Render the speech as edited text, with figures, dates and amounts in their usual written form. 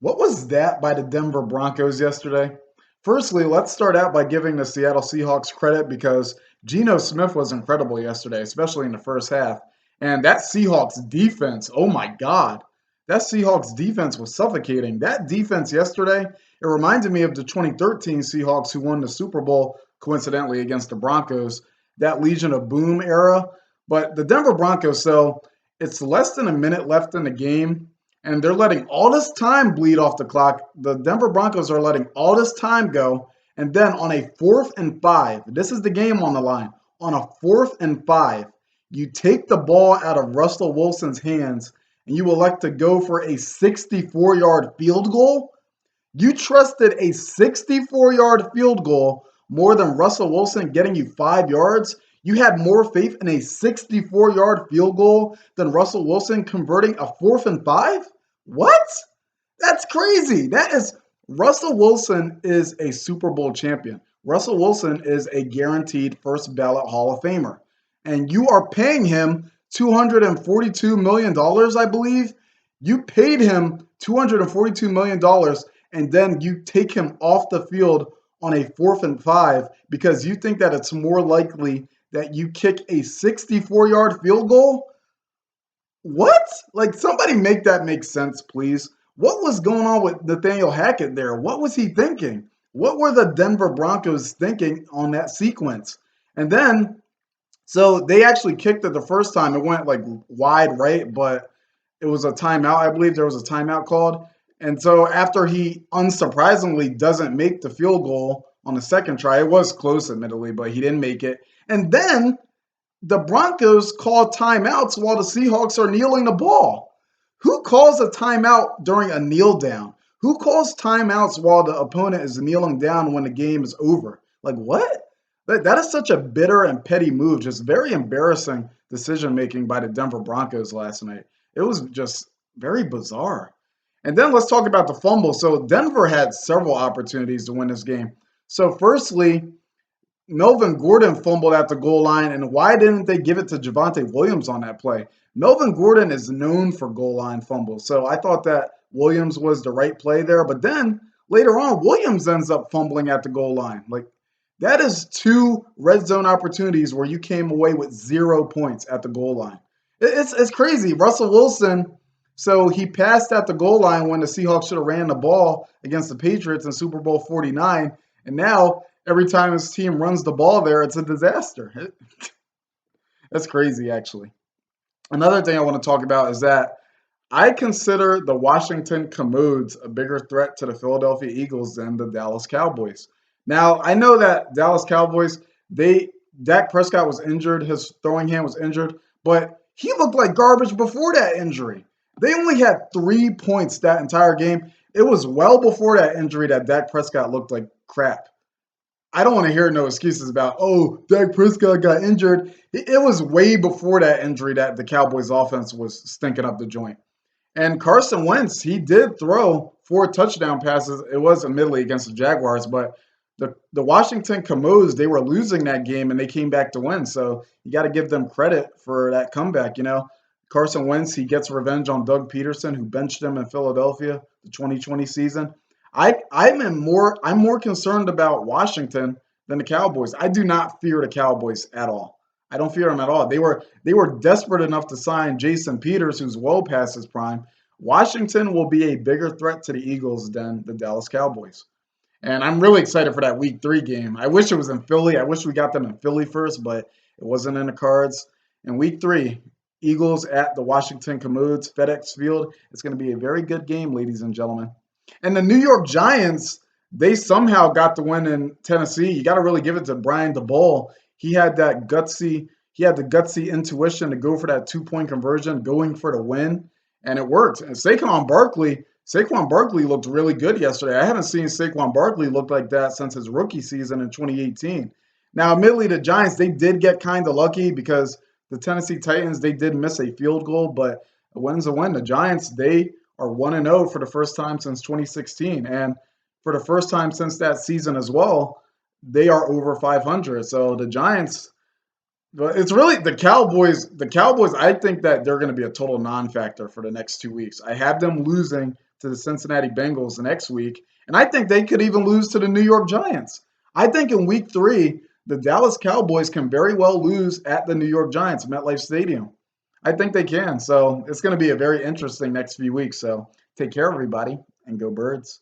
What was that by the Denver Broncos yesterday? Firstly, let's start out by giving the Seattle Seahawks credit because Geno Smith was incredible yesterday, especially in the first half. And that Seahawks defense, oh my God, that Seahawks defense was suffocating. That defense yesterday, it reminded me of the 2013 Seahawks who won the Super Bowl, coincidentally, against the Broncos, that Legion of Boom era. But the Denver Broncos, so it's less than a minute left in the game and they're letting all this time bleed off the clock. The Denver Broncos are letting all this time go. And then on a 4th and 5, this is the game on the line. On a 4th and 5, you take the ball out of Russell Wilson's hands and you elect to go for a 64-yard field goal. You trusted a 64-yard field goal more than Russell Wilson getting you 5 yards. You had more faith in a 64-yard field goal than Russell Wilson converting a 4th and 5? What? That's crazy. That is Russell Wilson is a Super Bowl champion. Russell Wilson is a guaranteed first ballot Hall of Famer. And you are paying him $242 million, I believe. You paid him $242 million, and then you take him off the field on a 4th and 5 because you think that it's more likely that you kick a 64-yard field goal? What? Like, somebody make that make sense, please. What was going on with Nathaniel Hackett there? What was he thinking? What were the Denver Broncos thinking on that sequence? And then, so they actually kicked it the first time. It went like wide right, but it was a timeout. I believe there was a timeout called. And so after he unsurprisingly doesn't make the field goal on the second try, it was close, admittedly, but he didn't make it. And then the Broncos call timeouts while the Seahawks are kneeling the ball. Who calls a timeout during a kneel down? Who calls timeouts while the opponent is kneeling down when the game is over? Like, what? That is such a bitter and petty move. Just very embarrassing decision making by the Denver Broncos last night. It was just very bizarre. And then let's talk about the fumble. So Denver had several opportunities to win this game. So firstly, Melvin Gordon fumbled at the goal line, and why didn't they give it to Javonte Williams on that play? Melvin Gordon is known for goal line fumbles, so I thought that Williams was the right play there. But then later on, Williams ends up fumbling at the goal line. Like, that is two red zone opportunities where you came away with 0 points at the goal line. It's crazy. Russell Wilson, so he passed at the goal line when the Seahawks should have ran the ball against the Patriots in Super Bowl 49, and now every time his team runs the ball there, it's a disaster. That's crazy, actually. Another thing I want to talk about is that I consider the Washington Commodes a bigger threat to the Philadelphia Eagles than the Dallas Cowboys. Now, I know that Dallas Cowboys, Dak Prescott was injured, his throwing hand was injured, but he looked like garbage before that injury. They only had 3 points that entire game. It was well before that injury that Dak Prescott looked like crap. I don't want to hear no excuses about, oh, Dak Prescott got injured. It was way before that injury that the Cowboys offense was stinking up the joint. And Carson Wentz, he did throw 4 touchdown passes. It was admittedly against the Jaguars, but the Washington Commodes, they were losing that game and they came back to win. So you got to give them credit for that comeback. Carson Wentz, he gets revenge on Doug Peterson, who benched him in Philadelphia the 2020 season. I'm more concerned about Washington than the Cowboys. I do not fear the Cowboys at all. I don't fear them at all. They were desperate enough to sign Jason Peters, who's well past his prime. Washington will be a bigger threat to the Eagles than the Dallas Cowboys. And I'm really excited for that Week 3 game. I wish it was in Philly. I wish we got them in Philly first, but it wasn't in the cards. In Week 3, Eagles at the Washington Commodes, FedEx Field. It's going to be a very good game, ladies and gentlemen. And the New York Giants, they somehow got the win in Tennessee. You got to really give it to Brian DeBoll. He had the gutsy intuition to go for that 2-point conversion, going for the win, and it worked. And Saquon Barkley looked really good yesterday. I haven't seen Saquon Barkley look like that since his rookie season in 2018. Now, admittedly, the Giants, they did get kind of lucky because the Tennessee Titans, they did miss a field goal, but a win's a win. The Giants, they are 1-0 for the first time since 2016. And for the first time since that season as well, they are over 500. So the Giants, it's really the Cowboys. The Cowboys, I think that they're going to be a total non-factor for the next 2 weeks. I have them losing to the Cincinnati Bengals the next week. And I think they could even lose to the New York Giants. I think in week 3, the Dallas Cowboys can very well lose at the New York Giants, MetLife Stadium. I think they can. So it's going to be a very interesting next few weeks. So take care, everybody, and go Birds.